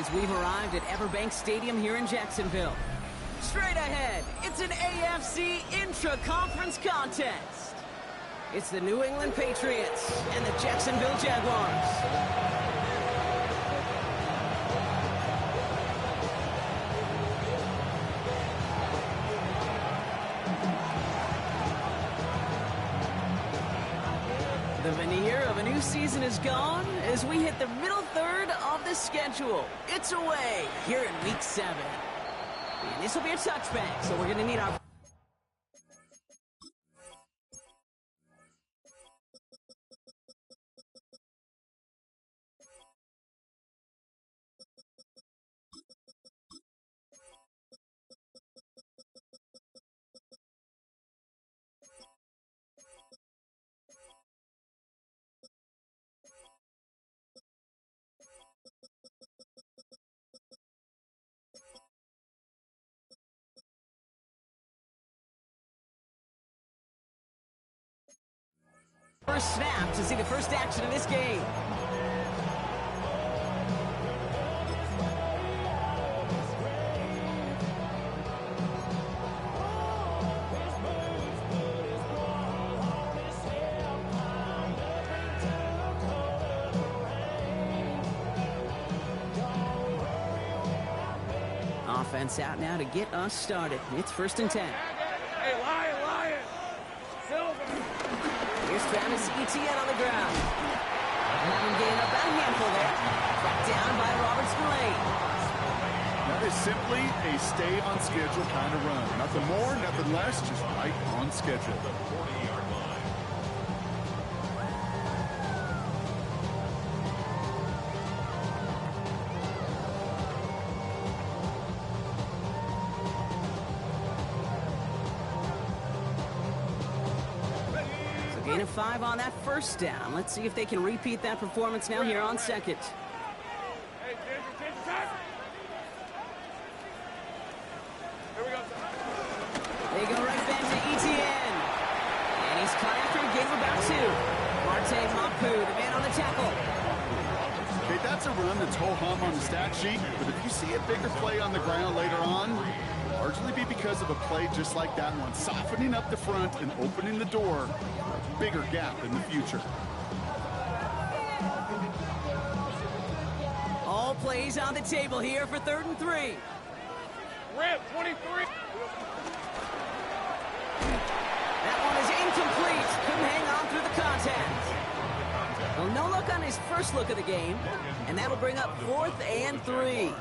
as we've arrived at Everbank Stadium here in Jacksonville. Straight ahead, it's an AFC intra-conference contest. It's the New England Patriots and the Jacksonville Jaguars. The veneer of a new season is gone as we hit the middle third of the schedule. It's away here in Week 7. And this will be a touchback, so we're going to need our... First snap to see the first action of this game. Offense out now to get us started. It's 1st and 10. Hey, Lion! Silver! Here's Travis Etienne on the ground. Having gained about a handful there. Tracked down by Robert Spillane. That is simply a stay on schedule kind of run. Nothing more, nothing less, just right on schedule. Gain of 5 on that first down. Let's see if they can repeat that performance now here on second. Hey, Ginger, time! Here we go. They go right back to Etienne. And he's caught after a gain of about 2. Marte Mapu, the man on the tackle. Okay, that's a run that's ho-hum on the stat sheet, but if you see a bigger play on the ground later on, largely be because of a play just like that one, softening up the front and opening the door for a bigger gap in the future. All plays on the table here for 3rd and 3. Rip, 23. That one is incomplete. Couldn't hang on through the contact. Well, no look on his first look of the game, and that'll bring up 4th and 3.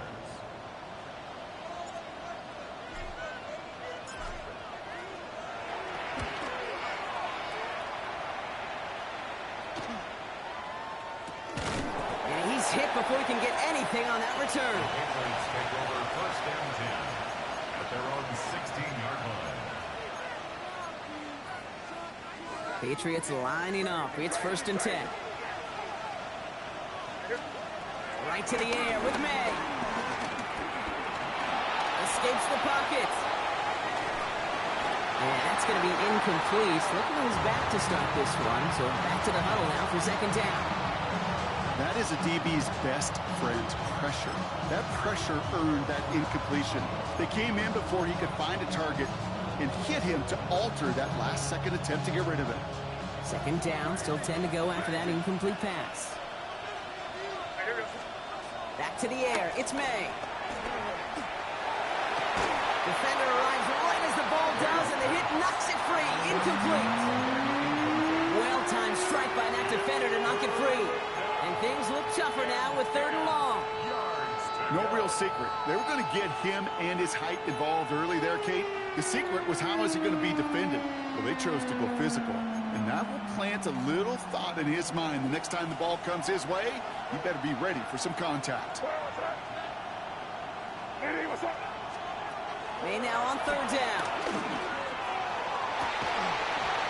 Hit before he can get anything on that return. Patriots take over 1st and 10 at their own 16-yard line. Patriots lining up. It's 1st and 10. Right to the air with May. Escapes the pocket. And that's going to be incomplete. Looking at his back to start this one. So back to the huddle now for 2nd down. That is a DB's best friend, pressure. That pressure earned that incompletion. They came in before he could find a target and hit him to alter that last-second attempt to get rid of it. 2nd down, still 10 to go after that incomplete pass. Back to the air, it's May. Defender arrives right as the ball does, and the hit knocks it free, incomplete. Well-timed strike by that defender to knock it free. And things look tougher now with 3rd and long. No real secret. They were going to get him and his height involved early there, Kate. The secret was how is he going to be defended? Well, they chose to go physical. And that will plant a little thought in his mind. The next time the ball comes his way, he better be ready for some contact. May now on 3rd down.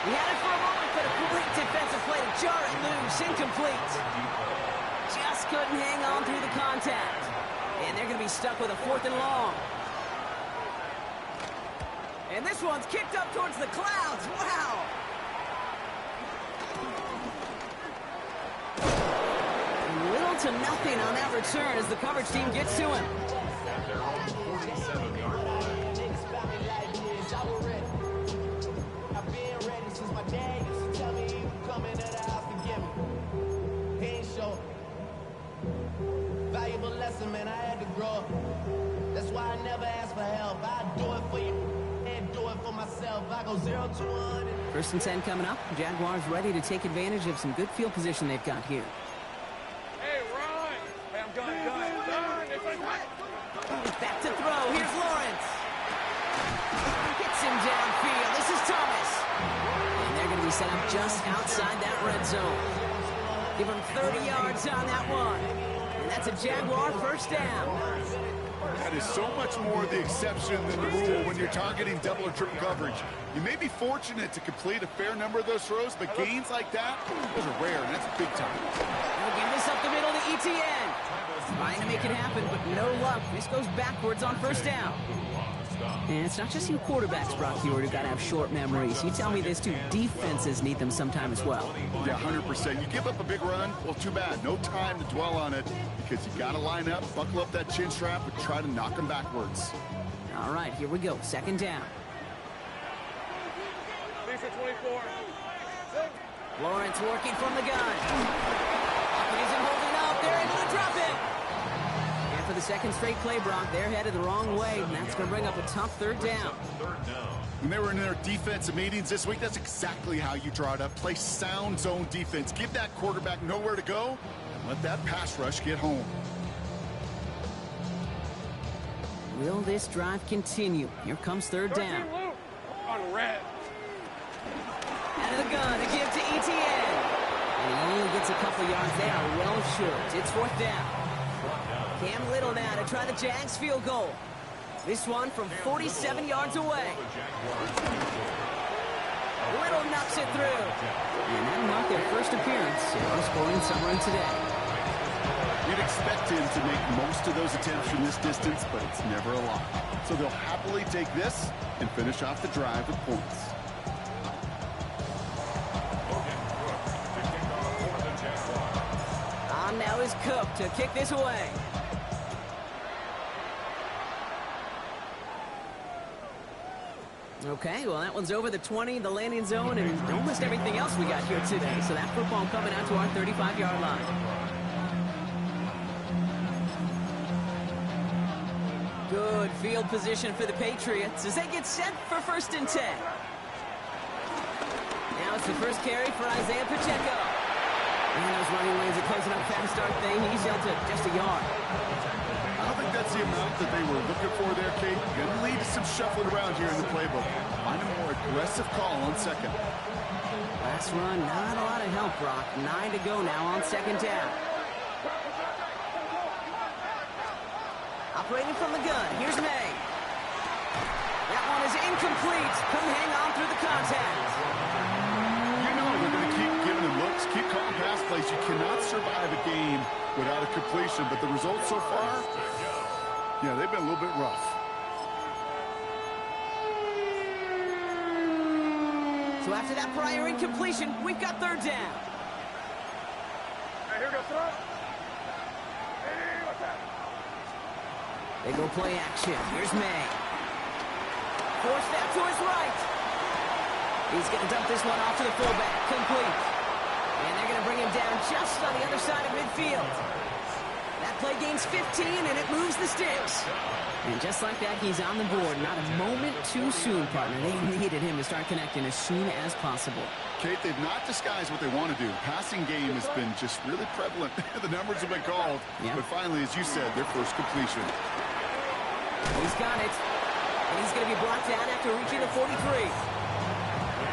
He had it for a moment, but a great defensive play to jar it loose. Incomplete. Just couldn't hang on through the contact. And they're going to be stuck with a 4th and long. And this one's kicked up towards the clouds. Wow. A little little to nothing on that return as the coverage team gets to him. At their own 47-yard line. Valuable lesson, man. I had to grow up. That's why I never ask for help. I do it for you and do it for myself. I go 0 to 1. First and 10 coming up. Jaguars ready to take advantage of some good field position they've got here. Hey, run! Hey, I'm done. Back to throw. Here's Lawrence. Gets him downfield. This is Thomas. And they're going to be set up just outside that red zone. Give him 30 yards on that one. And that's a Jaguar first down. That is so much more the exception than the rule when you're targeting double or triple coverage. You may be fortunate to complete a fair number of those throws, but gains like that, those are rare, and that's big time. They'll give this up the middle to ETN. Trying to make it happen, but no luck. This goes backwards on first down. And it's not just you quarterbacks, Brock Huard, who got to have short memories. You tell me this too, defenses need them sometime as well. Yeah, 100%. You give up a big run, well, too bad. No time to dwell on it because you got to line up, buckle up that chin strap, and try to knock them backwards. All right, here we go. Second down. Lisa 24. Lawrence working from the gun. Hawkins isn't holding up. They're able to drop it. And for the second straight play, Brock, they're headed the wrong way, and that's going to bring up a tough third down. When they were in their defensive meetings this week, that's exactly how you draw it up. Play sound zone defense. Give that quarterback nowhere to go, and let that pass rush get home. Will this drive continue? Here comes third down. On red. Out of the gun to give to ETN. And he only gets a couple yards. They are well short. It's fourth down. Cam Little now to try the Jags field goal. This one from 47 yards away. Little knocks it through. And that marked their first appearance on Scoring Summer today. You'd expect him to make most of those attempts from this distance, but it's never a lot. So they'll happily take this and finish off the drive with points. On now is Cook to kick this away. Okay, well, that one's over the 20, the landing zone, and almost everything else we got here today. So that football coming out to our 35-yard line. Good field position for the Patriots as they get set for first and 10. Now it's the first carry for Isaiah Pacheco. And those running lanes are closing up fast start thing. He's down to just a yard. I don't think that's the amount that they were looking for there, Kate. Going to lead to some shuffling around here in the playbook. Find a more aggressive call on second. Last run, not a lot of help, Brock. 9 to go now on second down. Operating from the gun, here's May. That one is incomplete. Couldn't hang on through the contact. You know they're going to keep giving him looks, keep calling pass plays. You cannot survive a game without a completion, but the results so far, yeah, they've been a little bit rough. So after that prior incompletion, we've got third down. Hey, here goes throw. Hey, what's that? They go play action. Here's May. Forced that to his right. He's going to dump this one off to the fullback. Complete. And they're going to bring him down just on the other side of midfield. That play gains 15, and it moves the sticks. And just like that, he's on the board. Not a moment too soon, partner. They needed him to start connecting as soon as possible. Kate, they've not disguised what they want to do. Passing game has been just really prevalent. The numbers have been called. Yeah. But finally, as you said, their first completion. He's got it. And he's going to be blocked down after reaching the 43.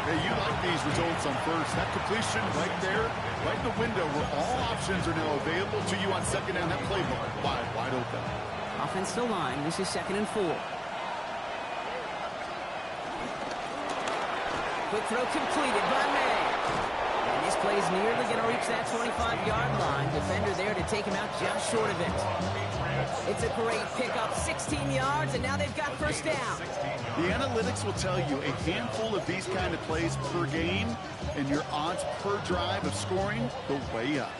Hey, you like these results on first. That completion right there, right in the window where all options are now available to you on second down. That playbook wide open. Offensive line. This is 2nd and 4. Quick throw completed by May. And this play is nearly going to reach that 25-yard line. Defender there to take him out just short of it. It's a great pickup, 16 yards, and now they've got first down. The analytics will tell you a handful of these kind of plays per game, and your odds per drive of scoring go way up.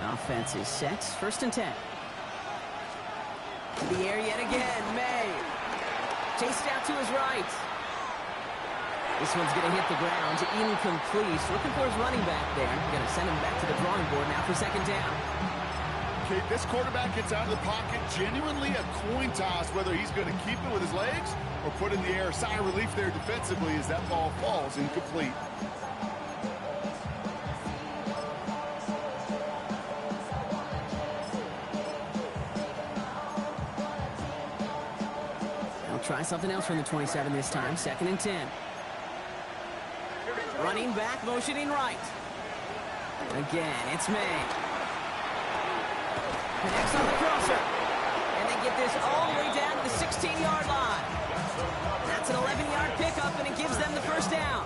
Offense is set. First and 10. To the air yet again. May. Chased out to his right. This one's going to hit the ground. Incomplete. Looking for his running back there. Going to send him back to the drawing board now for second down. Okay, this quarterback gets out of the pocket. Genuinely a coin toss whether he's going to keep it with his legs or put in the air. Sigh of relief there defensively as that ball falls incomplete. Try something else from the 27 this time. Second and 10. Running back, motioning right. Again, it's May. Connects on the crosser. And they get this all the way down to the 16-yard line. That's an 11-yard pickup, and it gives them the first down.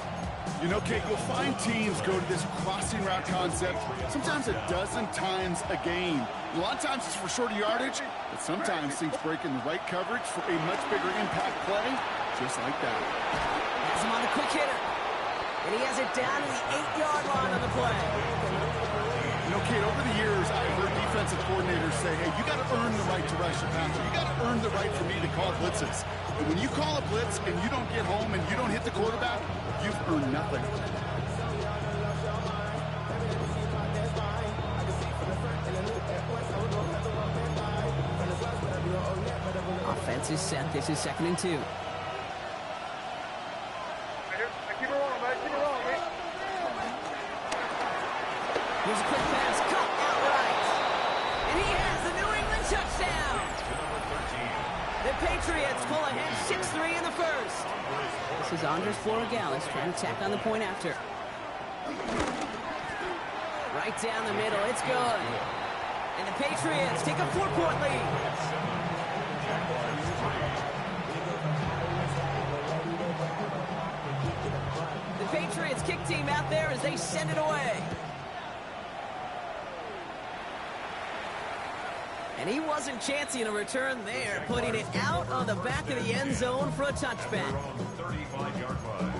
You know, Kate, you'll find teams go to this crossing route concept sometimes a dozen times a game. A lot of times it's for shorter yardage, but sometimes things break in the right coverage for a much bigger impact play, just like that. Has him on the quick hitter. And he has it down to the 8-yard line on the play. You know, Kate, over the years, I've heard defensive coordinators say, hey, you got to earn the right to rush the passer. You got to earn the right for me to call blitzes. And when you call a blitz and you don't get home and you don't hit the quarterback, you've earned nothing. Offense is set. This is second and 2. Keep it rolling, man. Keep it rolling, man. Here's a quick pass, cut outright. And he has the New England touchdown. The Patriots pull ahead 6-3 in the first. This is Andres Florigalis trying to tack on the point after. Right down the middle, it's good. And the Patriots take a 4-point lead. The Patriots kick team out there as they send it away. And he wasn't chancing a return there, putting it out on the back of the end zone for a touchback. 35-yard line.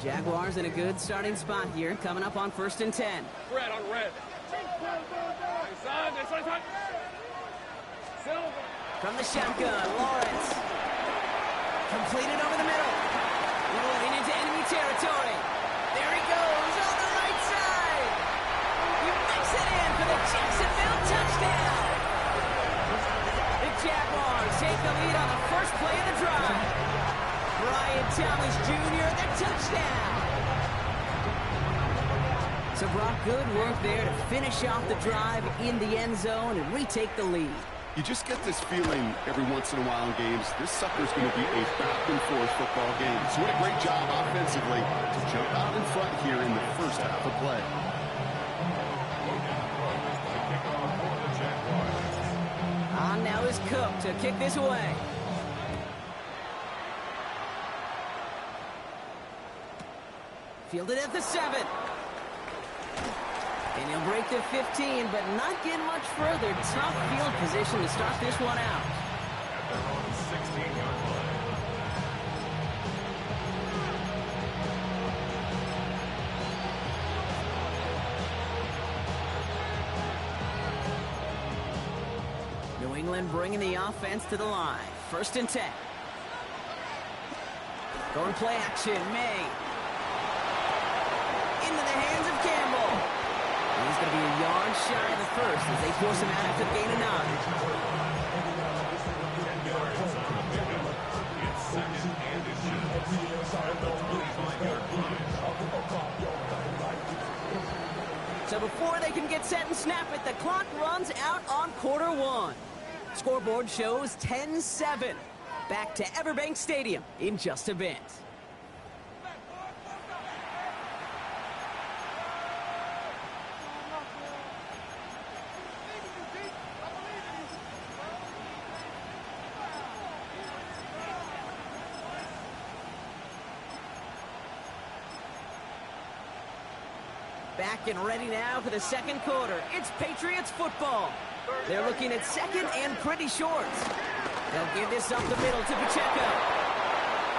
Jaguars in a good starting spot here, coming up on first and 10. Red on red. Inside. Silver. From the shotgun, Lawrence. Completed over the middle. Rolling into enemy territory. There he goes on the right side. He makes it in for the Jacksonville touchdown. The Jaguars take the lead on the first play of the drive. Brian Thomas Jr., the touchdown. So Brock, good work there to finish off the drive in the end zone and retake the lead. You just get this feeling every once in a while in games, this sucker's going to be a back-and-forth football game. So what a great job offensively to jump out in front here in the first half of play. On now is Cook to kick this away. Fielded at the 7. And he'll break the 15, but not get much further. Tough field position to start this one out. At their own 16-yard line. New England bringing the offense to the line. First and 10. Going play action, May. Into the hands of Campbell. And he's going to be a yard shy of the first as they force him out after the gain of 9. So before they can get set and snap it, the clock runs out on quarter one. Scoreboard shows 10-7. Back to Everbank Stadium in just a bit. Back and ready now for the second quarter. It's Patriots football. They're looking at second and pretty short. They'll give this up the middle to Pacheco.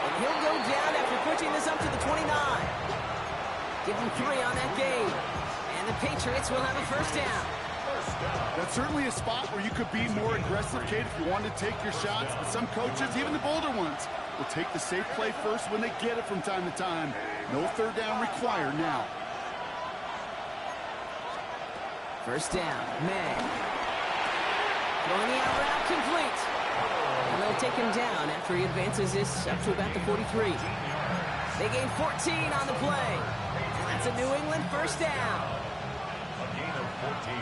And he'll go down after pushing this up to the 29. Give him 3 on that game. And the Patriots will have a first down. That's certainly a spot where you could be more aggressive, Kate, if you wanted to take your shots. But some coaches, even the bolder ones, will take the safe play first when they get it from time to time. No third down required now. First down, May. Throwing the out route complete. And they'll take him down after he advances this up to about the 43. They gain 14 on the play. And that's a New England first down. A gain of 14.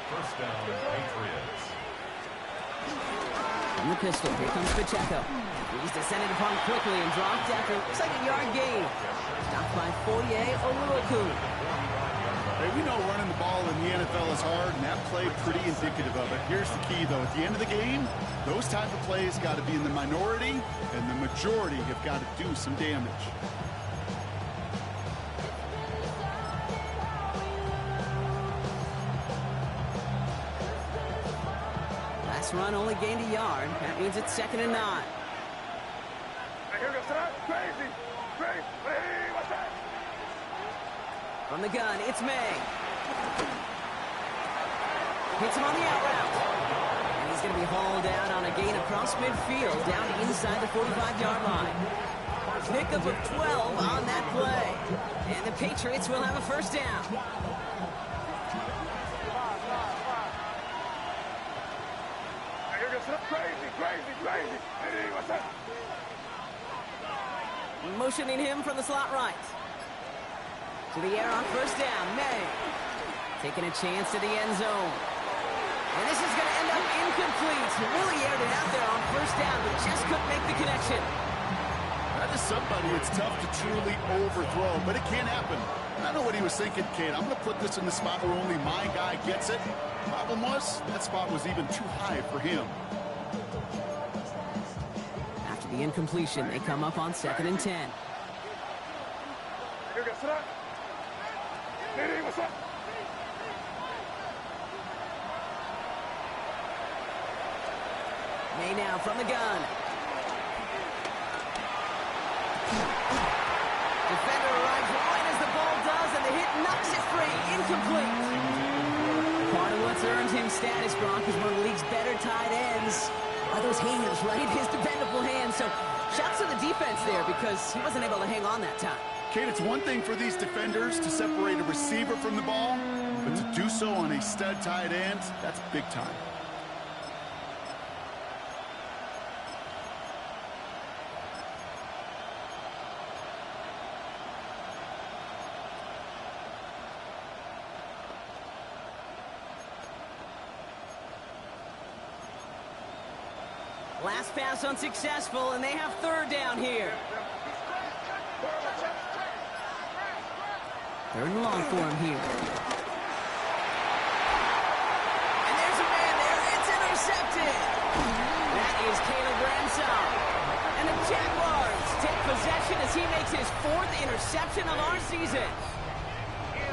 First down, Patriots. From the pistol, here comes Pacheco. He's descended upon quickly and dropped after looks like a yard gain. Stopped by Foye Oluokun. Hey, we know running the ball in the NFL is hard, and that play pretty indicative of it. Here's the key, though. At the end of the game, those type of plays got to be in the minority, and the majority have got to do some damage. Last run only gained a yard. That means it's 2nd and 9. Hey, here goes that. Crazy. Crazy. Hey, what's that? From the gun, it's May. Hits him on the out route. And he's going to be hauled down on a gain across midfield, down inside the 45-yard line. Pickup of 12 on that play. And the Patriots will have a first down. Hey, here goes that. Crazy, crazy, crazy. Hey, what's that? Motioning him from the slot right. To the air on first down, May. Taking a chance to the end zone. And this is going to end up incomplete. Really aired it out there on first down, but just couldn't make the connection. That is somebody it's tough to truly overthrow, but it can happen. I know what he was thinking, Kate. I'm going to put this in the spot where only my guy gets it. Problem was, that spot was even too high for him. After the incompletion, they come up on 2nd and 10. Here goes that. Hey, what's up? May now from the gun. Defender arrives right as the ball does, and the hit knocks it free. Incomplete. Part of what's earned him status, Brock, is one of the league's better tight ends. Are those hands, right? His dependable hands. So shouts to the defense there because he wasn't able to hang on that time. Kate, it's one thing for these defenders to separate a receiver from the ball, but to do so on a stud tight end, that's big time. Last pass unsuccessful, and they have 3rd down here. 3rd and long for him here. And there's a man there. It's intercepted. That is Caleb Ransall. And the Jaguars take possession as he makes his 4th interception of our season.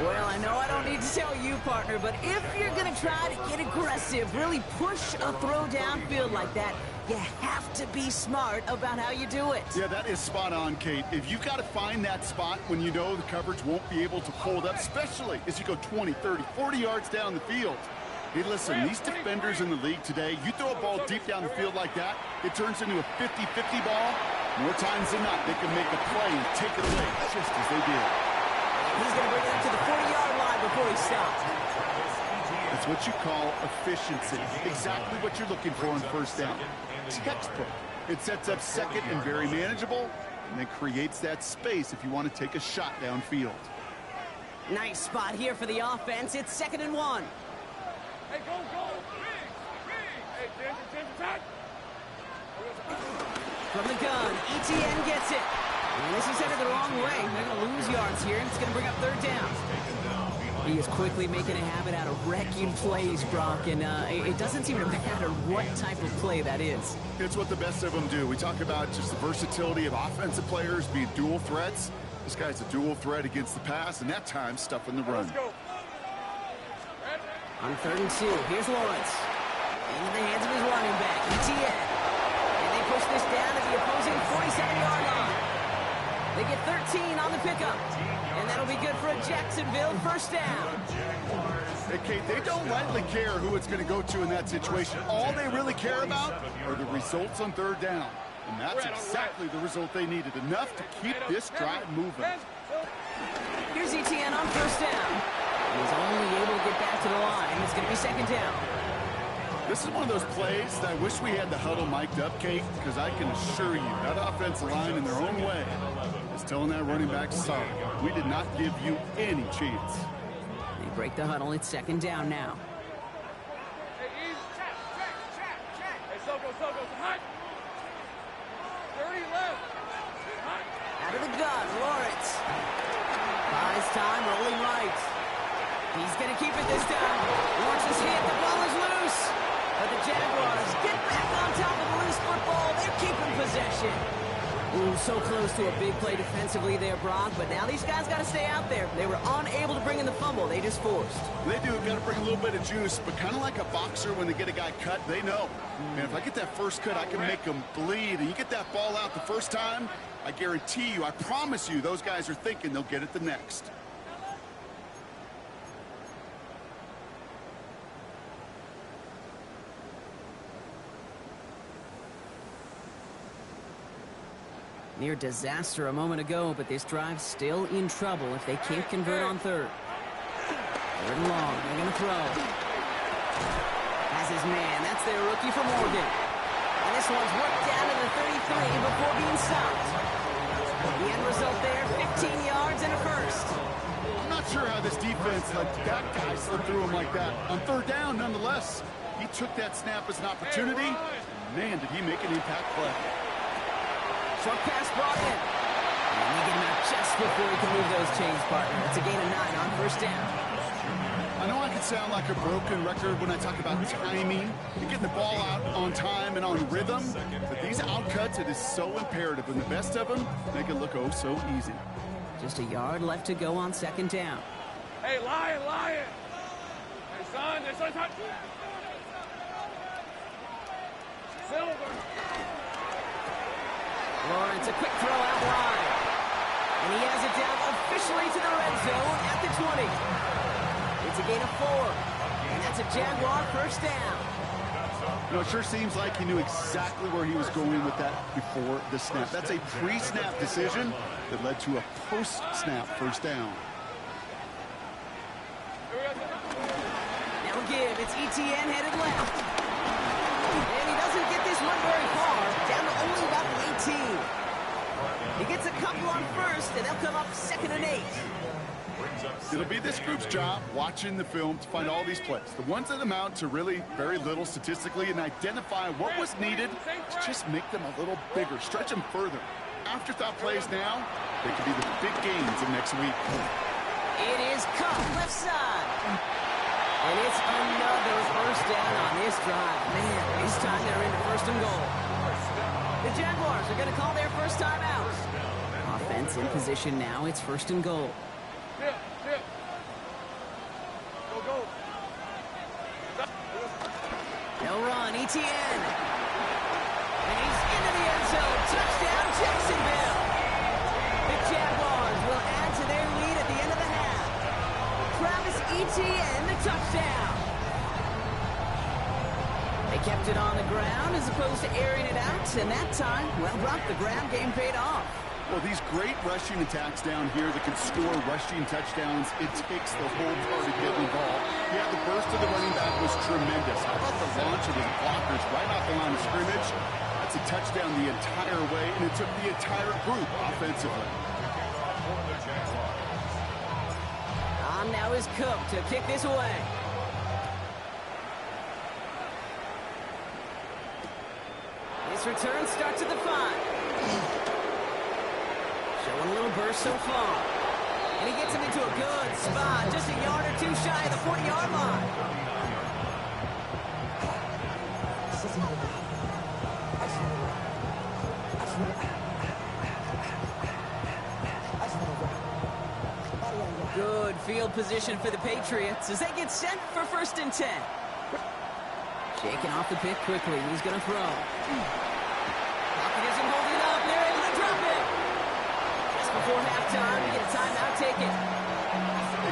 Well, I know I don't need to tell you, partner, but if you're going to try to get aggressive, really push a throw downfield like that, you have to be smart about how you do it. Yeah, that is spot on, Kate. If you've got to find that spot when you know the coverage won't be able to hold up, especially as you go 20, 30, 40 yards down the field. Hey, listen, these defenders in the league today, you throw a ball deep down the field like that, it turns into a 50-50 ball. More times than not, they can make a play and take it away, just as they did. He's going to bring it up to the 40-yard line before he stops. That's what you call efficiency. Exactly what you're looking for on first down. Textbook. It sets up second and very manageable, and then creates that space if you want to take a shot downfield. Nice spot here for the offense. It's 2nd and 1. Hey, go, go. Hey, Ginger, attack. From the gun, ETN gets it. And this is headed the wrong way. They're going to lose yards here, and it's going to bring up 3rd down. He is quickly making a habit out of wrecking plays, Brock, and it doesn't seem to matter what type of play that is. It's what the best of them do. We talk about just the versatility of offensive players being dual threats. This guy's a dual threat against the pass, and that time stuffing the run. Let's go. On 3rd and 2, here's Lawrence. Into the hands of his running back, ETN. And they push this down to the opposing 47-yard line. They get 13 on the pickup. And that'll be good for a Jacksonville first down. Hey, Kate, they don't lightly care who it's going to go to in that situation. All they really care about are the results on 3rd down. And that's exactly the result they needed. Enough to keep this drive moving. Here's ETN on 1st down. He's only able to get back to the line. It's going to be 2nd down. This is one of those plays that I wish we had the huddle mic'd up, Kate, because I can assure you that offensive line in their own way is telling that running back, sorry, we did not give you any chance. They break the huddle. It's 2nd down now. Hey, easy. Check. Hey, Soko, come on. 30 left. Hot. Out of the gun, Lawrence. Buys time, rolling right. He's going to keep it this time. Lawrence is hit. The ball is loose. But the Jaguars get back on top of the loose football. They're keeping possession. Ooh, so close to a big play defensively there, Brock. But now these guys got to stay out there. They were unable to bring in the fumble. They just forced. They do. Got to bring a little bit of juice. But kind of like a boxer when they get a guy cut, they know. Man, if I get that first cut, I can make them bleed. And you get that ball out the first time, I guarantee you, I promise you, those guys are thinking they'll get it the next. Near disaster a moment ago, but this drive's still in trouble if they can't convert on 3rd. 3rd and long. They're going to throw. Has his man. That's their rookie from Oregon. And this one's worked down to the 33 before being stopped. The end result there, 15 yards and a first. I'm not sure how this defense let that guy slip through him like that. On 3rd down, nonetheless, he took that snap as an opportunity. Man, did he make an impact play. Short pass brought in. And they get him out just before he can move those chains, partner. It's a gain of 9 on 1st down. I know I can sound like a broken record when I talk about timing and getting the ball out on time and on rhythm, but these outcuts, it is so imperative, and the best of them make it look oh so easy. Just a yard left to go on 2nd down. Hey, Lion. Hey, son, hot. Silver. Lawrence, a quick throw out wide. And he has it down officially to the red zone at the 20. It's a gain of 4. And that's a Jaguar first down. You know, it sure seems like he knew exactly where he was going with that before the snap. That's a pre-snap decision that led to a post-snap first down. Now a give. It's ETN headed left. And he doesn't get this one very far. Down to only about the 18. He gets a couple on 1st, and they'll come up 2nd and 8. It'll be this group's job watching the film to find all these plays, the ones that amount to really very little statistically, and identify what was needed to just make them a little bigger, stretch them further. Afterthought plays now, they could be the big gains of next week. It is Kupp left side. And it's another first down on this drive. Man, this time they're into 1st and goal. The Jaguars are going to call their first time out. Offense in position now. It's 1st and goal. Tip. Go. They'll run. ETN. And he's into the end zone. Touchdown, Jacksonville. The Jaguars will add to their lead at the end of the half. Travis Etienne, the touchdown. They kept it on the ground as opposed to airing it out, and that time, well, Brock, the ground game paid off. Well, these great rushing attacks down here that can score rushing touchdowns, it takes the whole party to get involved. Yeah, the burst of the running back was tremendous. How about the launch of his blockers right off the line of scrimmage? That's a touchdown the entire way, and it took the entire group offensively. On now is Kupp to kick this away. This return starts at the 5. Showing a little burst so far. And he gets him into a good spot, just a yard or 2 shy of the 40-yard line. field position for the Patriots as they get set for 1st and 10. Shaking off the pick quickly. He's going to throw. Pocket isn't holding up. They're able to drop it. Just before halftime, we get a timeout taken.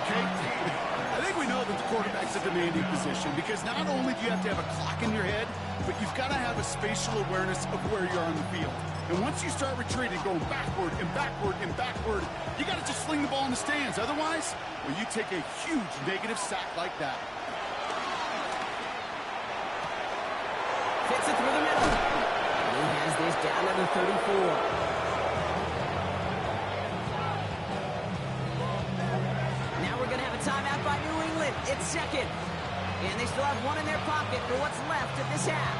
Okay, I think we know that the quarterback's a demanding position because not only do you have to have a clock in your head, but you've got to have a spatial awareness of where you are on the field. And once you start retreating, going backward and backward and backward, you got to just sling the ball in the stands. Otherwise, well, you take a huge negative sack like that. Fits it through the middle. And he has this down at the 34. Timeout by New England. It's 2nd. And they still have one in their pocket for what's left of this half.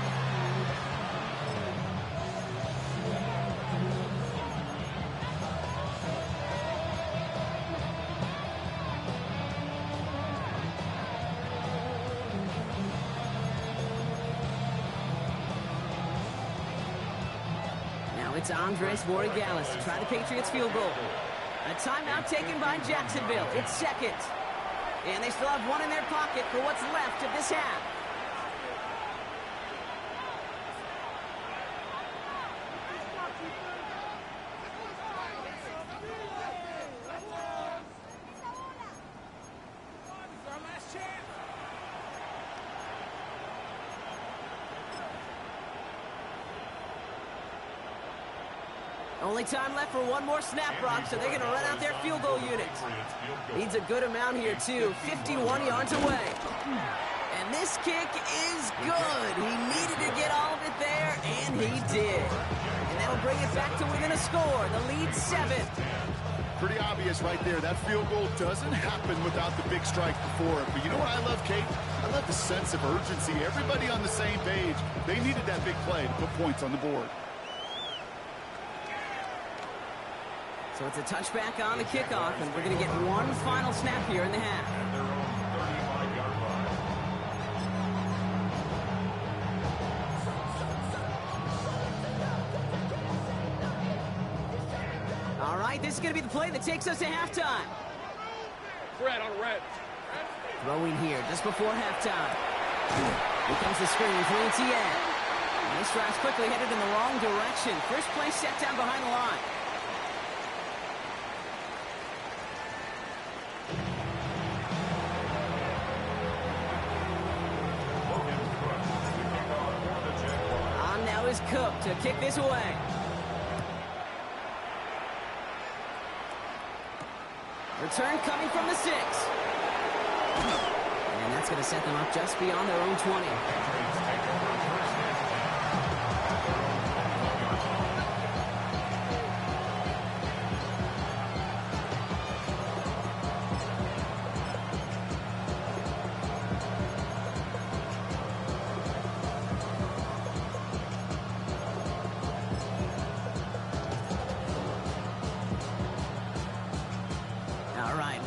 Now it's Andres Borregales to try the Patriots field goal. A timeout taken by Jacksonville. It's 2nd. And they still have one in their pocket for what's left of this half. Only time left for one more snap, Brock, so they're going to run out their field goal unit. Needs a good amount here, too. 51 yards away. And this kick is good. He needed to get all of it there, and he did. And that'll bring it back to within a score. The lead 7. Pretty obvious right there. That field goal doesn't happen without the big strike before it. But you know what I love, Kate? I love the sense of urgency. Everybody on the same page. They needed that big play to put points on the board. So it's a touchback on the kickoff, and we're going to get one final snap here in the half. At their own 35-yard line. All right, this is going to be the play that takes us to halftime. Red on red. Throwing here just before halftime. Here comes the screen for Etienne. And this drive's quickly headed in the wrong direction. First play set down behind the line. Is Cook to kick this away. Return coming from the 6. And that's going to set them up just beyond their own 20.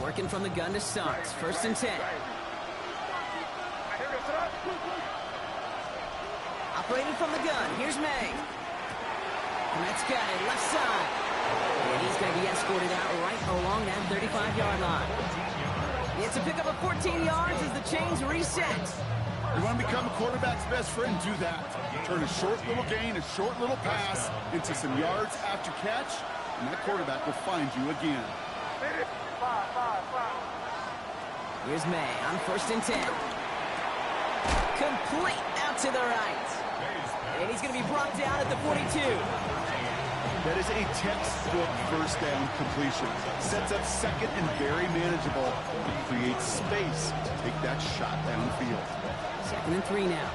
Working from the gun to start. 1st and 10. Operating from the gun. Here's May. Met's got it. Left side. And he's going to be escorted out right along that 35-yard line. It's a pickup of 14 yards as the chains reset. You want to become a quarterback's best friend? Do that. Turn a short little gain, a short little pass into some yards after catch, and that quarterback will find you again. Here's May on 1st and 10. Complete out to the right. And he's going to be brought down at the 42. That is a textbook first down completion. Sets up 2nd and very manageable. And creates space to take that shot downfield. 2nd and 3 now.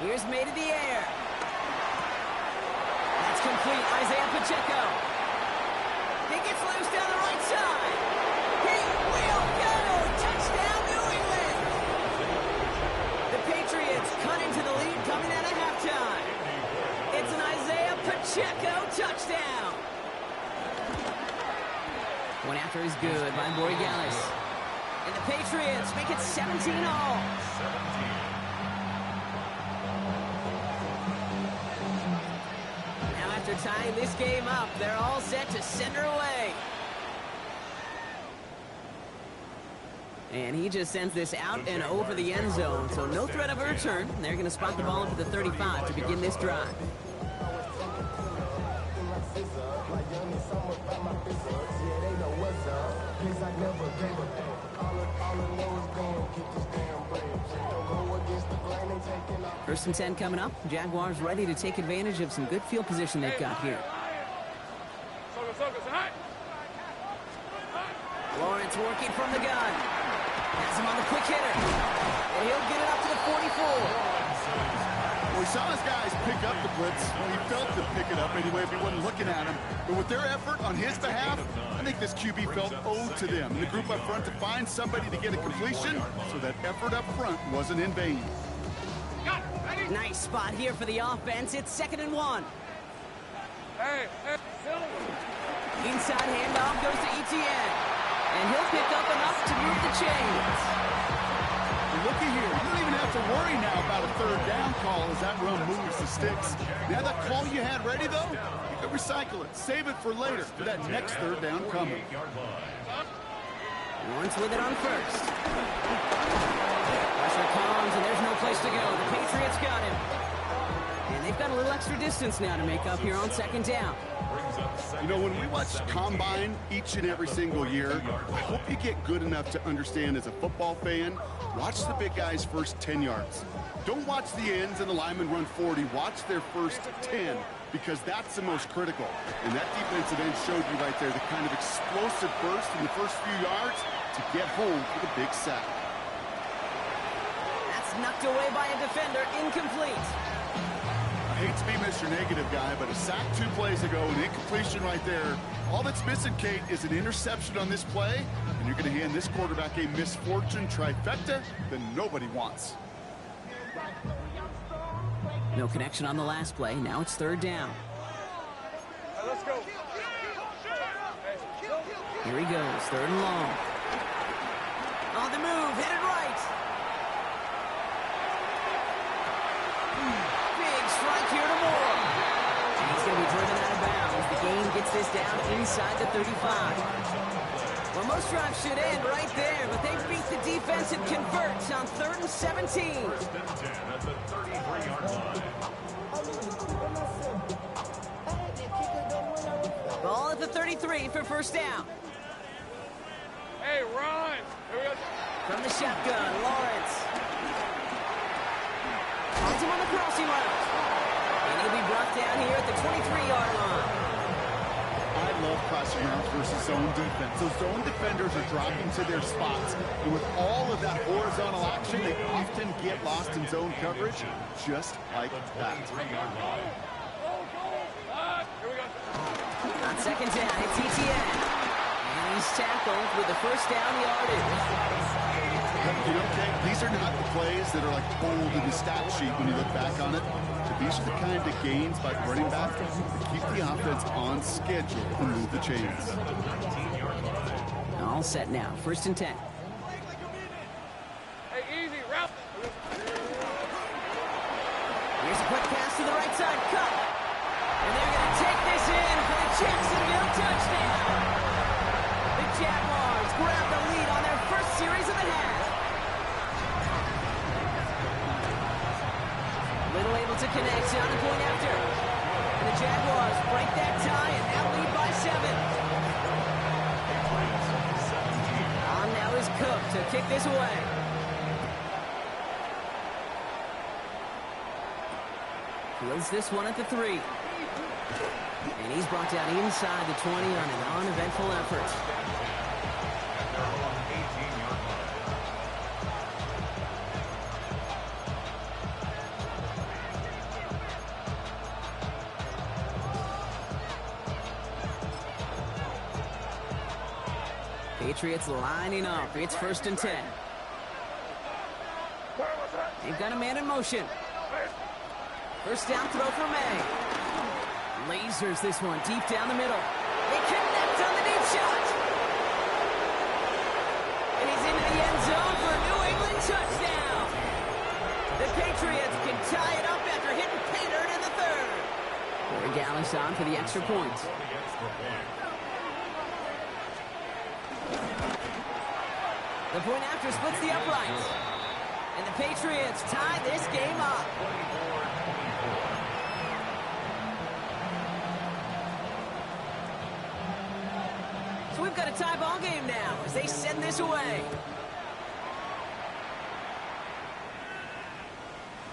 Here's May to the air. That's complete. Isaiah Pacheco. He gets loose down the right side. He will go. Touchdown, New England. The Patriots cut into the lead coming out of halftime. It's an Isaiah Pacheco touchdown. One after is good by Borregales. And the Patriots make it 17-all. tying this game up. They're all set to send her away. And he just sends this out and over the end zone, so no threat of a return. They're going to spot the ball up at the 35 to begin this drive. First and 10 coming up. Jaguars ready to take advantage of some good field position they've got here. Lawrence working from the gun. Has him on the quick hitter. And he'll get it up to the 44. Well, we saw his guys pick up the blitz. Well, he felt to pick it up anyway if he wasn't looking at him. But with their effort on his behalf, I think this QB felt owed to them. And the group up front to find somebody to get a completion, so that effort up front wasn't in vain. Nice spot here for the offense. It's 2nd and 1. Inside handoff goes to Etienne. And he'll pick up enough to move the chains. Well, looky here. You don't even have to worry now about a third down call as that run moves the sticks. Now that call you had ready, though, you can recycle it. Save it for later for that next third down coming. Lawrence with it on first. Pressure comes, and there's no place to go. The Patriots got him. And they've got a little extra distance now to make up here on 2nd down. You know, when we watch Combine each and every single year, I hope you get good enough to understand as a football fan, watch the big guys' first 10 yards. Don't watch the ends and the linemen run 40. Watch their first 10, because that's the most critical. And that defensive end showed you right there the kind of explosive burst in the first few yards to get home for the big sack. That's knocked away by a defender, incomplete. I hate to be Mr. Negative guy, but a sack 2 plays ago, an incompletion right there. All that's missing, Kate, is an interception on this play, and you're going to hand this quarterback a misfortune trifecta that nobody wants. No connection on the last play. Now it's 3rd down. Let's go. Here he goes, 3rd and long. On the move, hit it right. Strike here to Moore. He's going to be driven out of bounds. The game gets this down inside the 35. Well, most drives should end right there, but they beat the defense and converts on 3rd and 17. First and 10 at the 33-yard line. Ball at the 33 for first down. Hey, run. Here we go. From the shotgun, Lawrence. Finds him on the crossing route. And he'll be brought down here at the 23-yard line. I love crossing routes versus zone defense. Those zone defenders are dropping to their spots. And with all of that horizontal action, they often get lost in zone coverage, just like that. Here we go. On 2nd down, it's Etienne. And he's tackled with the first down yardage. You know, Kate, these are not the plays that are like bold in the stat sheet when you look back on it. But these are the kind of gains by the running back that keep the offense on schedule and move the chains. All set now, 1st and 10. Hey, easy, route. Here's a quick pass to the right side, cut. And they're going to take this in for the Jacksonville touchdown. The Jaguars grab the lead on their first series of the half. Little able to connect on the point after. And the Jaguars break that tie and now lead by 7. On now is Cook to kick this away. Fields this one at the 3. And he's brought down inside the 20 on an uneventful effort. Patriots lining up. It's 1st and 10. They've got a man in motion. First down throw for May. Lasers this one deep down the middle. They connect on the deep shot. And he's into the end zone for a New England touchdown. The Patriots can tie it up after hitting pay dirt in the 3rd. And Gallis on for the extra point. The point after splits the uprights. And the Patriots tie this game up. So we've got a tie ball game now as they send this away.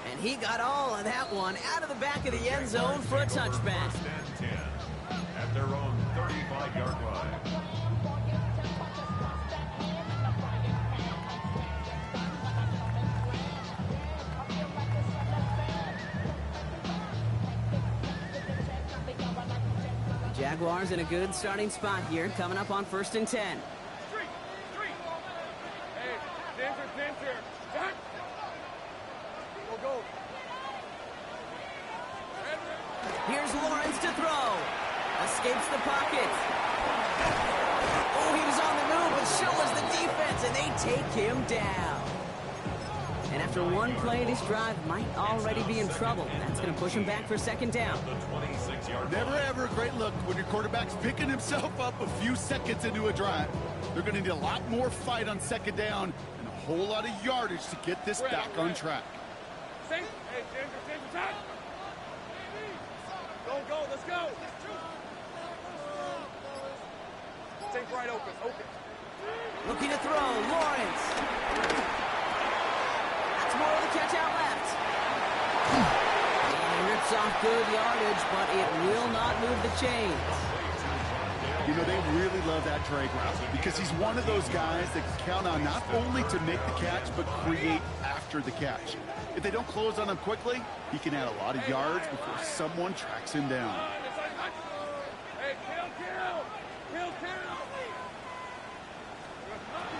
And he got all of that one out of the back of the end zone for a touchback. First and 10 at their own 35-yard line. Jaguars in a good starting spot here, coming up on 1st and 10. Street! Hey, danger! Back! Go! Here's Lawrence to throw. Escapes the pocket. Oh, he was on the move, but so was the defense, and they take him down. And after one play, this drive might already be in trouble. That's going to push him back for 2nd down. The 26-yard line. Never ever a great look when your quarterback's picking himself up a few seconds into a drive. They're going to need a lot more fight on 2nd down and a whole lot of yardage to get this back on track. Hey, danger, time! Go, let's go! Take right open. Looking to throw, Lawrence. That's more of the catch out left. And he rips off good yardage, but it will not move the chains. You know, they really love that drag route because he's one of those guys that can count on not only to make the catch, but create after the catch. If they don't close on him quickly, he can add a lot of yards before someone tracks him down. Hey, kill!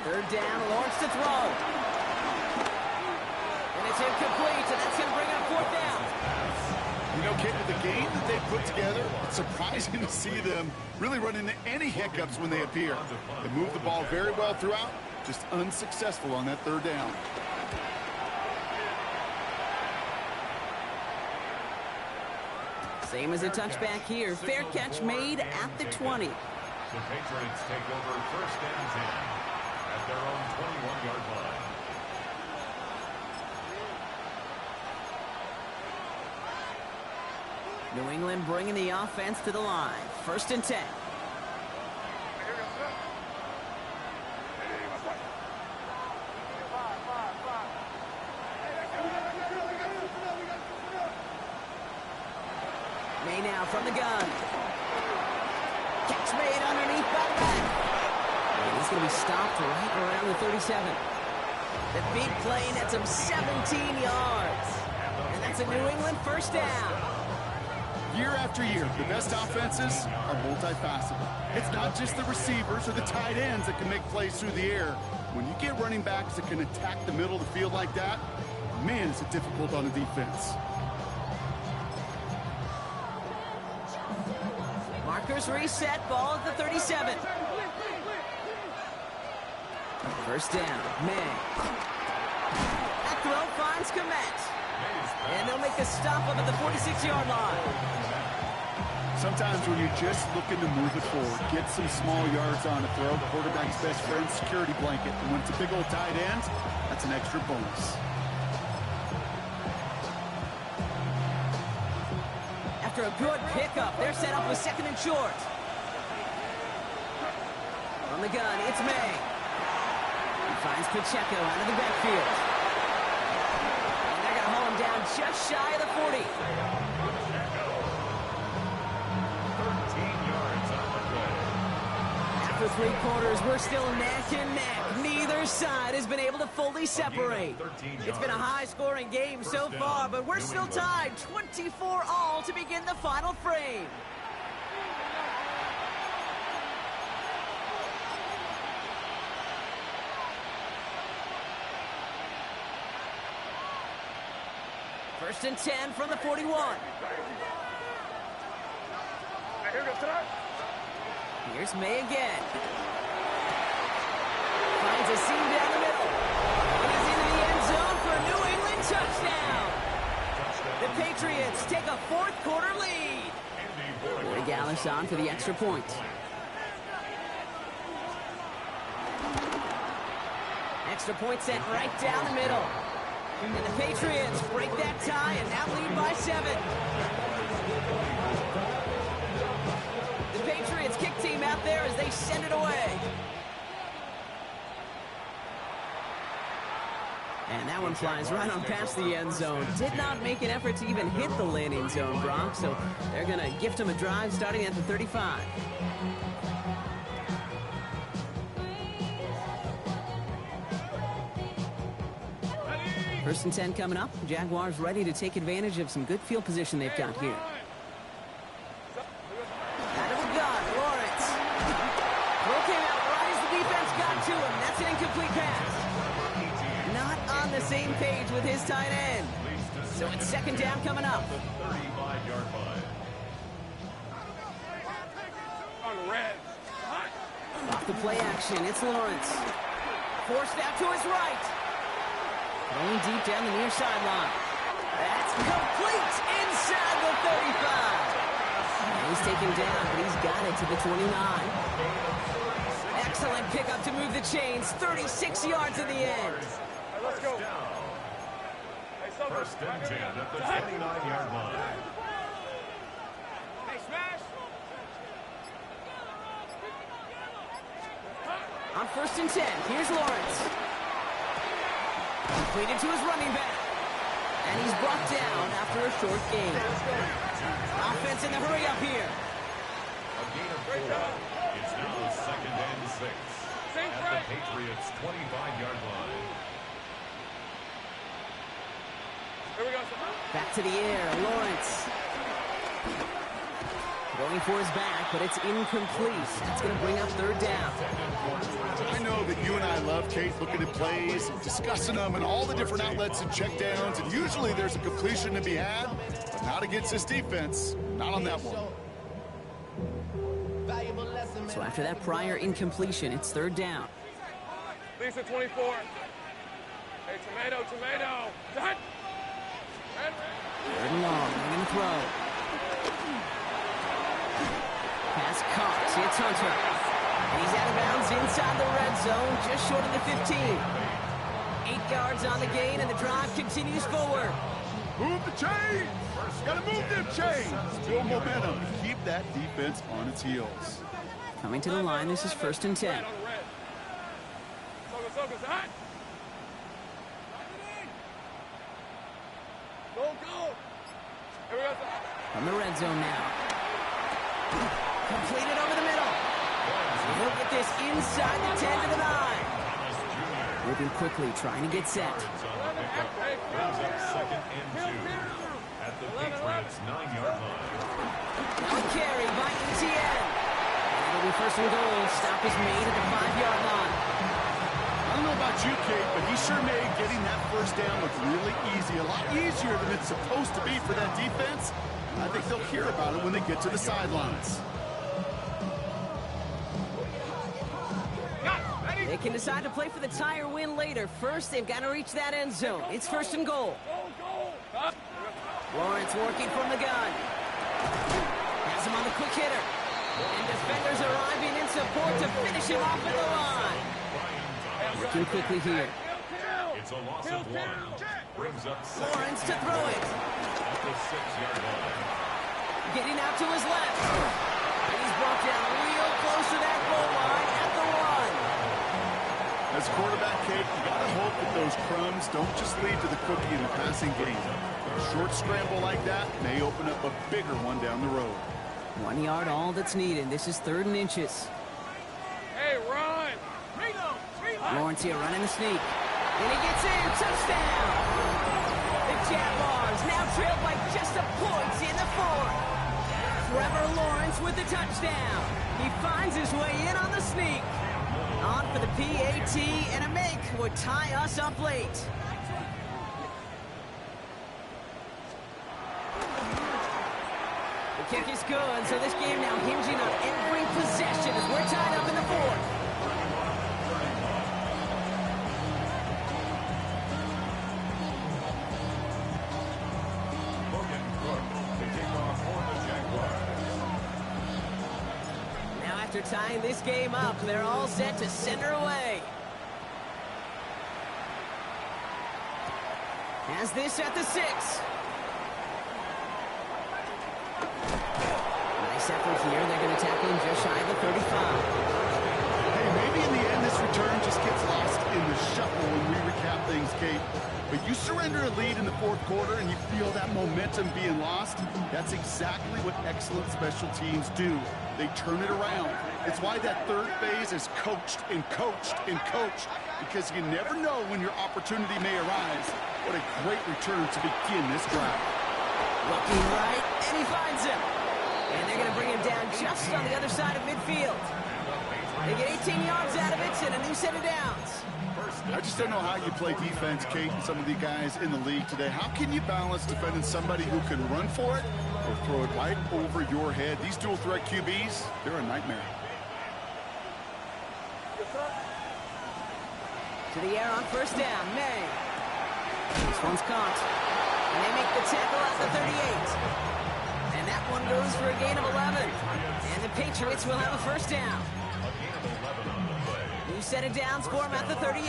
3rd down, Lawrence to throw. And it's incomplete, and that's going to bring up 4th down. You know, Kate, with the game that they put together, it's surprising to see them really run into any hiccups when they appear. They move the ball very well throughout, just unsuccessful on that 3rd down. Same as a touchback here. Fair catch made at the 20. The Patriots take over 1st and 10 at their own 21-yard line. New England bringing the offense to the line. 1st and 10. May now from the gun. Catch made underneath by the back. And he's going to be stopped right around the 37. The big play nets him 17 yards. And that's a New England 1st down. Year after year, the best offenses are multifaceted. It's not just the receivers or the tight ends that can make plays through the air. When you get running backs that can attack the middle of the field like that, man, it's difficult on the defense. Markers reset, ball at the 37. 1st down, May. That throw finds Komet. And they'll make a stop up at the 46-yard line. Sometimes when you're just looking to move it forward, get some small yards on a throw, quarterback's best friend, security blanket. And when it's a big old tight end, that's an extra bonus. After a good pickup, they're set up with 2nd and short. From the gun, it's May. He finds Pacheco out of the backfield. And they're going to haul him down just shy of the 40. 13 yards on the play. After 3 quarters, we're still neck and neck. Neither side has been able to fully separate. It's been a high-scoring game so far, but we're still tied 24-all to begin the final frame. First and 10 from the 41. Here's May again. Finds a seam down the middle. And he's into the end zone for a New England touchdown. The Patriots take a 4th quarter lead. Gallus on for the extra point. Extra point sent right down the middle. And the Patriots break that tie and now lead by 7. The Patriots kick team out there as they send it away. And that one flies right on past the end zone. Did not make an effort to even hit the landing zone, Brock. So they're going to gift him a drive starting at the 35. First and 10 coming up. Jaguars ready to take advantage of some good field position they've got here. Out of the gun, Lawrence. Throw came out right as the defense got to him. That's an incomplete pass. Not on the same page with his tight end. So it's second down coming up. Off the play action, it's Lawrence. Forced out to his right. Going deep down the near sideline. That's complete inside the 35. And he's taken down, but he's got it to the 29. Excellent pickup to move the chains. 36 yards in the end. Let's go. First and 10 at the 29-yard line. Hey, smash. On first and 10, here's Lawrence. Completed to his running back. And he's brought down after a short gain. Offense in the hurry up here. A gain of 4. It's now second and 6 at the Patriots' 25-yard line. Here we go. Back to the air, Lawrence. Going for his back, but it's incomplete. That's going to bring up third down. I know that you and I love, Kate, looking at plays, and discussing them, and all the different outlets and checkdowns, and usually there's a completion to be had, but not against this defense. Not on that one. So after that prior incompletion, it's third down. Lisa 24. Hey, tomato. Done. Third and long, they're going to throw. Pass caught, it's Hunter. And he's out of bounds inside the red zone, just short of the 15. 8 yards on the gain, and the drive continues forward. Move the chains! Gotta move them chains! Build momentum. Keep that defense on its heels. Coming to the line, this is first and 10. Go. Here we go. From the red zone now. Completed over the middle. He'll get this inside the 10 to the 9. Moving quickly, trying to get set. Second and 2 at the Patriots' 9-yard line. Now carry by Etienne. It'll be first and goal. Stop is made at the 5-yard line. I don't know about you, Kate, but he sure made getting that first down look really easy. A lot easier than it's supposed to be for that defense. I think they'll hear about it when they get to the sidelines. They can decide to play for the tie or win later. First, they've got to reach that end zone. It's first and goal. Lawrence working from the gun. Has him on the quick hitter. And defenders arriving in support to finish him off at the line. Working quickly here. It's a loss of 1. Brings up Lawrence to throw it. at the 6-yard line. Getting out to his left. And he's brought down real close to that goal line at the 1. As quarterback, Kate, you gotta hope that those crumbs don't just lead to the cookie in the passing game. A short scramble like that may open up a bigger one down the road. 1 yard, all that's needed. This is 3rd and inches. Hey, run. Lawrence here running the sneak. And he gets in. Touchdown. The Jaguars now trailed by just a point in the 4th. Trevor Lawrence with the touchdown. He finds his way in on the sneak. On for the PAT, and a make would tie us up late. The kick is good, so this game now hinging on every possession as we're tied up in the 4th. after tying this game up, they're all set to send her away. Has this at the 6. Nice effort here. They're going to tackle him just shy of the 35. Hey, maybe in the end this return just gets lost in the shuffle when we recap things, Kate. But you surrender a lead in the fourth quarter and you feel that momentum being lost. That's exactly what excellent special teams do. They turn it around. It's why that third phase is coached and coached and coached, because you never know when your opportunity may arise. What a great return to begin this drive. Looking right, and he finds him. And they're going to bring him down just on the other side of midfield. They get 18 yards out of it and a new set of downs. I just don't know how you play defense, Kate, and some of the guys in the league today. How can you balance defending somebody who can run for it or throw it right over your head? These dual threat QBs, they're a nightmare. To the air on first down, May. This one's caught. And they make the tackle at the 38. And that one goes for a gain of 11. And the Patriots will have a first down. New set of downs for him at the 38.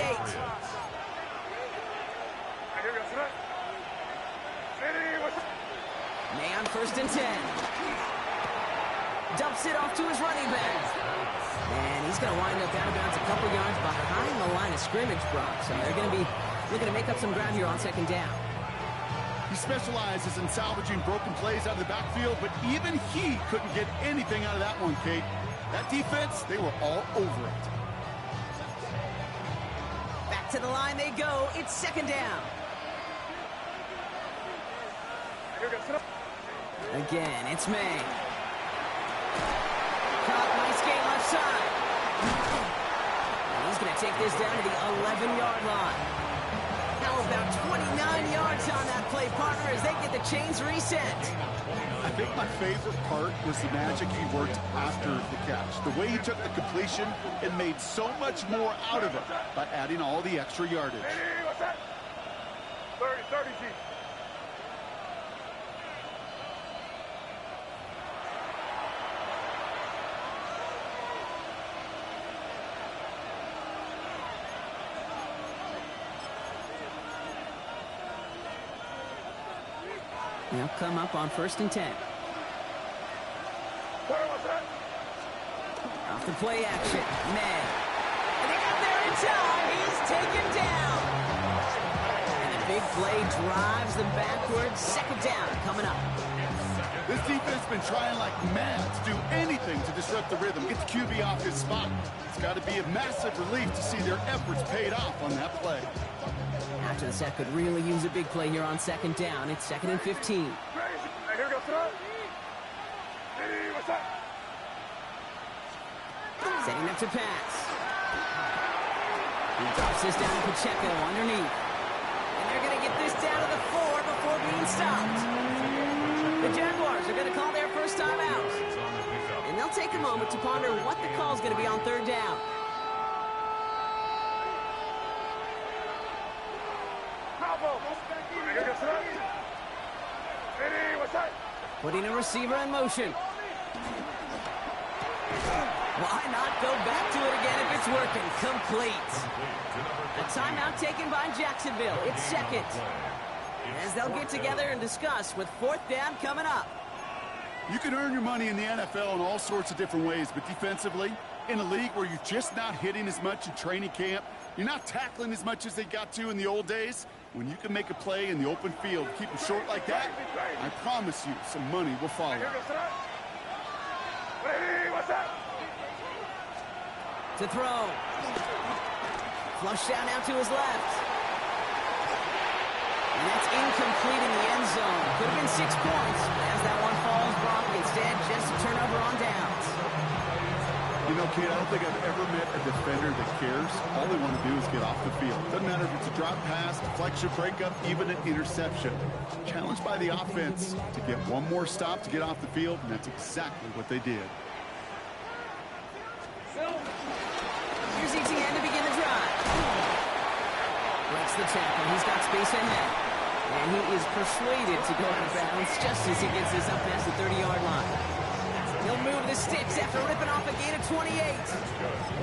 May on first and 10. Dumps it off to his running back. And he's going to wind up out of bounds a couple yards behind the line of scrimmage, Brock. So they're going to be looking to make up some ground here on second down. He specializes in salvaging broken plays out of the backfield, but even he couldn't get anything out of that one, Kate. That defense, they were all over it. Back to the line they go. It's second down. Again, it's May. Caught, nice gain left side. And he's going to take this down to the 11-yard line. Now about 29 yards on that play, partner, as they get the chains reset. I think my favorite part was the magic he worked after the catch. The way he took the completion and made so much more out of it by adding all the extra yardage. 30, G. They'll come up on first and 10. Off the play action, May. And they got there in time. He's taken down. And the big play drives them backwards. Second down coming up. This defense has been trying like mad to do anything to disrupt the rhythm, get the QB off his spot. It's got to be a massive relief to see their efforts paid off on that play. After the set could really use a big play here on second down. It's second and 15. Setting up to pass. He drops this down to Pacheco underneath. And they're going to get this down to the 4 before being stopped. The Jaguars are going to call their first time out. And they'll take a moment to ponder what the call is going to be on third down. Putting a receiver in motion. Why not go back to it again if it's working? Complete. A timeout taken by Jacksonville. It's second. As they'll get together and discuss with fourth down coming up. You can earn your money in the NFL in all sorts of different ways, but defensively, in a league where you're just not hitting as much in training camp, you're not tackling as much as they got to in the old days, when you can make a play in the open field, keep them short like that, I promise you some money will follow. To throw. Flush down out to his left. And that's incomplete in the end zone. Could have been 6 points. As that one falls, Brock, instead just a turnover on downs. You know, Kate, I don't think I've ever met a defender that cares. All they want to do is get off the field. Doesn't matter if it's a drop pass, deflection, breakup, even an interception. Challenged by the offense to get one more stop to get off the field, and that's exactly what they did. Here's Etienne to begin the drive. Breaks the tackle. He's got space ahead. And he is persuaded to go out of bounds just as he gets this up past the 30-yard line. He'll move the sticks after ripping off a gain of 28.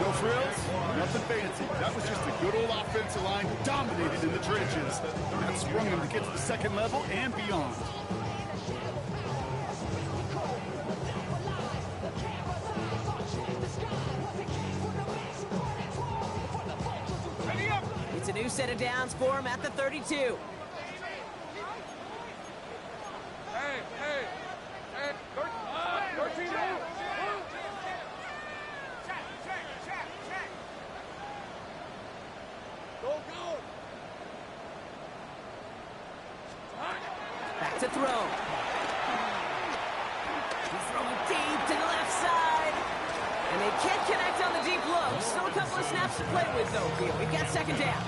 No frills, nothing fancy. That was just a good old offensive line dominated in the trenches. That sprung him to get to the second level and beyond. It's a new set of downs for him at the 32. Hey, 13 down. Go. Back to throw. He's throwing deep to the left side. And they can't connect on the deep low. Still a couple of snaps to play with, though, here. We've got second down.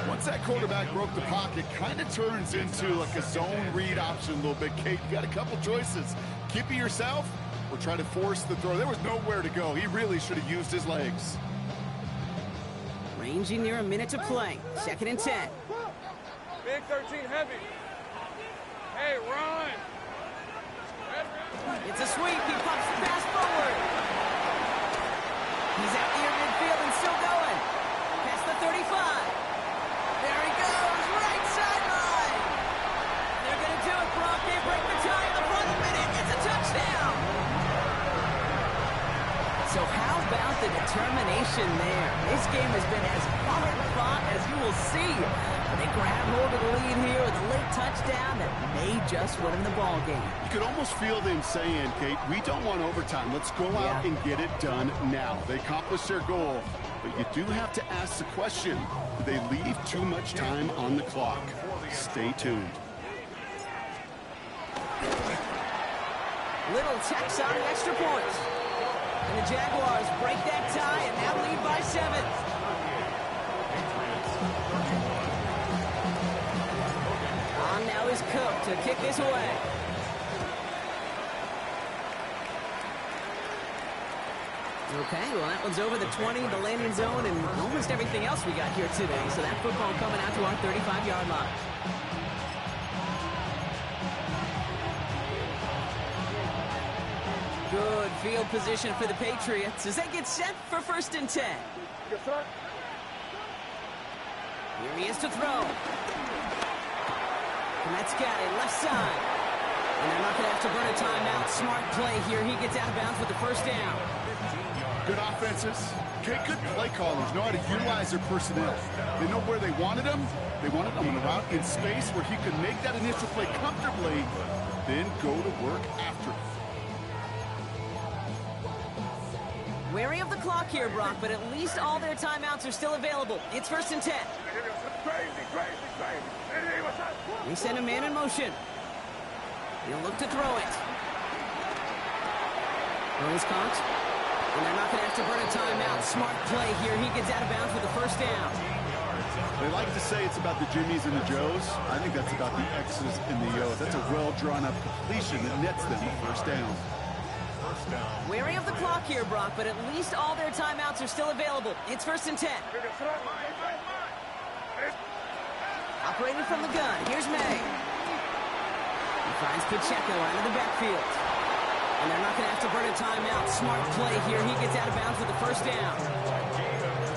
Once that quarterback broke the pocket, kind of turns into like a zone read option a little bit. Kate, you got a couple choices. Keep it yourself or try to force the throw. There was nowhere to go. He really should have used his legs. Ranging near a minute to play. Second and 10. Big 13 heavy. Hey, run. It's a sweep. He pops the pass forward. He's out near midfield and still going. Past the 35. There he goes. Right sideline. They're going to do it, Brock. They break the tie in the final minute. It's a touchdown. So how about the determination there? This game has been as hard fought as you will see. But they grab hold of the lead here with a late touchdown that may just win them the ball game. You could almost feel them saying, Kate, we don't want overtime. Let's go out and get it done now. They accomplished their goal. But you do have to ask the question, do they leave too much time on the clock? Stay tuned. Little checks on the extra points. And the Jaguars break that tie and now lead by 7. On now is Cook to kick this away. Okay, well, that one's over the 20, the landing zone, and almost everything else we got here today. So that football coming out to our 35-yard line. Good field position for the Patriots as they get set for first and 10. Yes, sir. Here he is to throw. And that's got it, left side. And they're not going to have to burn a timeout. Smart play here. He gets out of bounds with the first down. Good offenses. Okay, good play callers know how to utilize their personnel. They know where they wanted them. They wanted them on a route in space where he could make that initial play comfortably, then go to work after it. Wary of the clock here, Brock, but at least all their timeouts are still available. It's first and 10. Crazy. We send a man in motion. He'll look to throw it. Throws caught. And they're not going to have to burn a timeout. Smart play here. He gets out of bounds with the first down. They like to say it's about the Jimmies and the Joes. I think that's about the X's and the O's. That's a well-drawn-up completion that nets them a first down. Wary of the clock here, Brock, but at least all their timeouts are still available. It's first and 10. Operating from the gun, here's May. He finds Pacheco out of the backfield. And they're not going to have to burn a timeout. Smart play here. He gets out of bounds with the first down.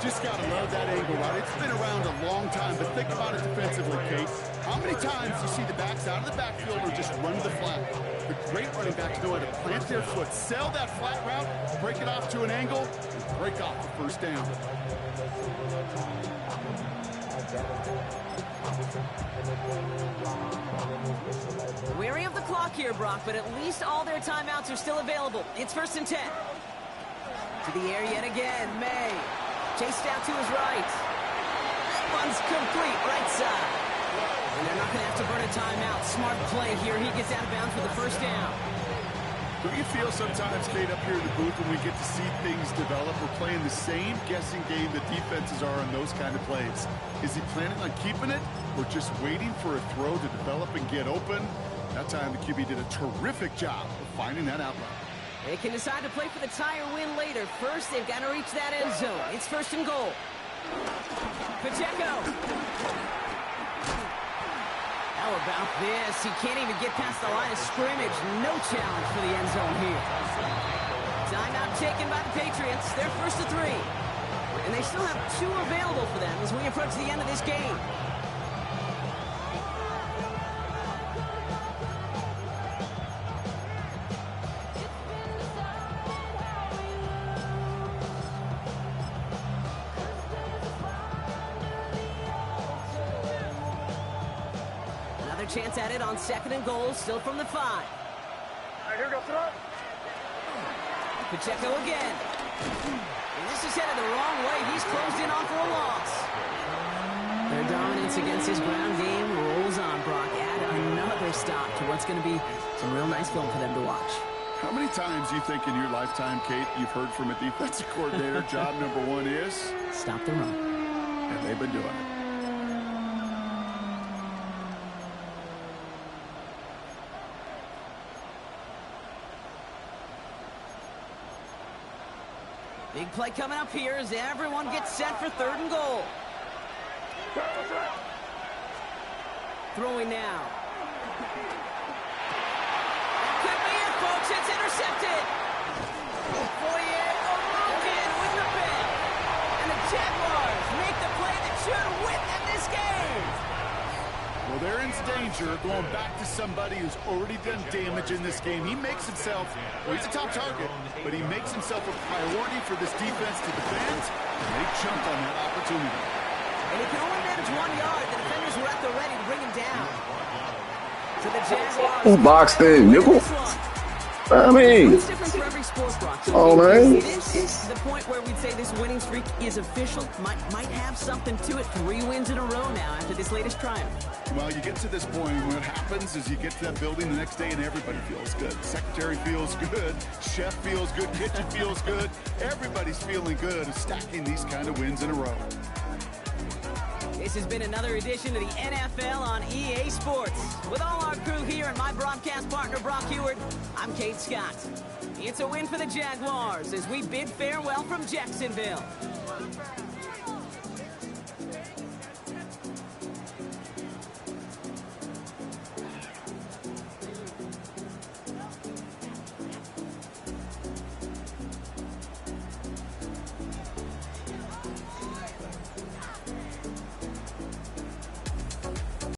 Just got to love that angle, right? It's been around a long time, but think about it defensively, Kate. How many times you see the backs out of the backfield or just run the flat? The great running backs know how to plant their foot, sell that flat route, break it off to an angle, and break off the first down. Wary of the clock here, Brock, but at least all their timeouts are still available. It's first and 10. To the air yet again, May. Chased out to his right. That one's complete, right side. And they're not going to have to burn a timeout. Smart play here. He gets out of bounds for the first down. Do you feel sometimes, Kate, up here in the booth when we get to see things develop, we're playing the same guessing game that defenses are on those kind of plays? Is he planning on keeping it or just waiting for a throw to develop and get open? That time the QB did a terrific job of finding that outlet. They can decide to play for the tie or win later. First, they've got to reach that end zone. It's first and goal. Pacheco. How about this? He can't even get past the line of scrimmage. No challenge for the end zone here. Timeout taken by the Patriots. They're first to 3. And they still have 2 available for them as we approach the end of this game. Another chance at it on 2nd and goal, still from the 5. I hear the throw. Pacheco again. And this is headed the wrong way. He's closed in on for a loss. Their dominance against his ground game rolls on, Brock. Add another stop to what's going to be some real nice film for them to watch. How many times do you think in your lifetime, Kate, you've heard from a defensive coordinator, job number 1 is? Stop the run. And they've been doing it. Big play coming up here as everyone gets set for 3rd and goal. Throwing now. Could be it, folks. It's intercepted. Foye Oroken with the pick. And the Jaguars make the play that should win them this game. Well, they're in danger going back to somebody who's already done damage in this game. He makes himself, well, he's a top target, but he makes himself a priority for this defense to defend, and they jumped on that opportunity. And he can only manage 1 yard. The defenders were at the ready to bring him down. So the Jaguars boxed in, nickel. I mean, it's different for every sport, Brock. So oh man, this is the point where we'd say this winning streak is official. Might have something to it. 3 wins in a row now after this latest triumph. Well, you get to this point, what happens is you get to that building the next day and everybody feels good. Secretary feels good, chef feels good, kitchen feels good. Everybody's feeling good stacking these kind of wins in a row. This has been another edition of the NFL on EA Sports. With all our crew here and my broadcast partner, Brock Heward, I'm Kate Scott. It's a win for the Jaguars as we bid farewell from Jacksonville.